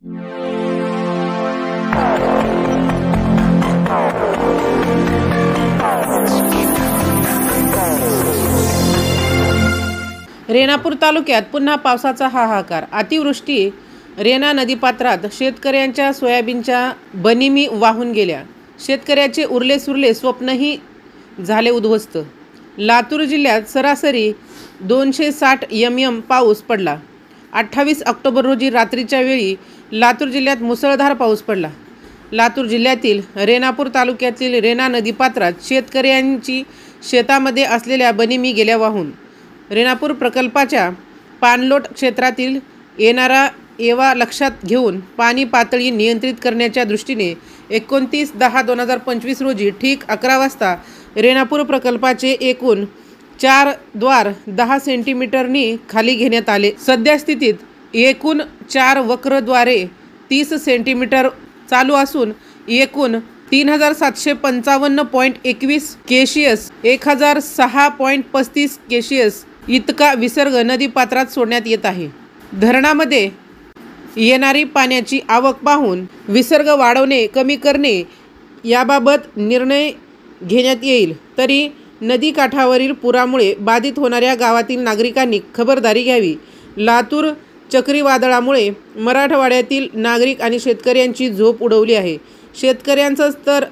रेणापूर तालुक्यात पुन्हा पावसाचा हाहाकार। अतिवृष्टी। रेणा नदीपात्रात शेतकऱ्यांच्या सोयाबीनच्या बनिमी वाहून गेल्या। शेतकऱ्याचे उरले सुरले स्वप्नही झाले उद्ध्वस्त। लातूर जिल्ह्यात सरासरी 260 mm पाऊस पडला। 28 ऑक्टोबर रोजी रात्रीच्या वेळी लातूर जिल्ह्यात मुसळधार पाऊस पडला। लातूर जिल्ह्यातील रेणापूर तालुक्यातील रेणा नदीपात्रात शेतकऱ्यांची शेतामध्ये असलेल्या बनिमी गेल्या वाहून। रेणापूर प्रकल्पाच्या पाणलोट क्षेत्रातील येणारा एवा लक्षात घेऊन पाणी पातळी नियंत्रित करण्याच्या दृष्टीने 29/10/2025 रोजी ठीक 11 वाजता रेणापूर प्रकल्पाचे एकूण 4 द्वार 10 सेंटीमीटरनी खाली घेण्यात आले। सध्या स्थितीत एकूण 4 वक्रद्वारे 30 सेंटीमीटर चालू असून एकूण 3755.21 केशियस 1006.35 केशियस इतका विसर्ग नदीपात्रात सोडण्यात येत आहे। धरणामध्ये येणारी पाण्याची आवक पाहून विसर्ग वाढवणे कमी करणे याबाबत निर्णय घेण्यात येईल। तरी नदीकाठावरील पुरामुळे बाधित होणाऱ्या गावातील नागरिकांनी खबरदारी घ्यावी। लातूर चक्रीवादळामुळे मराठवाड्यातील नागरिक आणि शेतकऱ्यांची झोप उडवली आहे। शेतकऱ्यांचं तर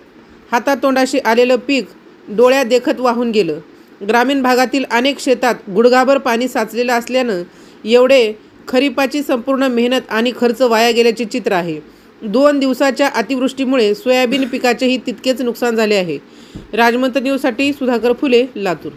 हातातोंडाशी आलेलं पीक डोळ्यात देखत वाहून गेलं। ग्रामीण भागातील अनेक शेतात गुडघाभर पाणी साचलेलं असल्यानं एवढे खरीपाची संपूर्ण मेहनत आणि खर्च वाया गेल्याचे चित्र आहे। 2 दिवसाच्या अतिवृष्टीमुळे सोयाबीन पिकाचेही तितकेच नुकसान झाले आहे। राजमंत न्यूजसाठी सुधाकर फुले, लातूर।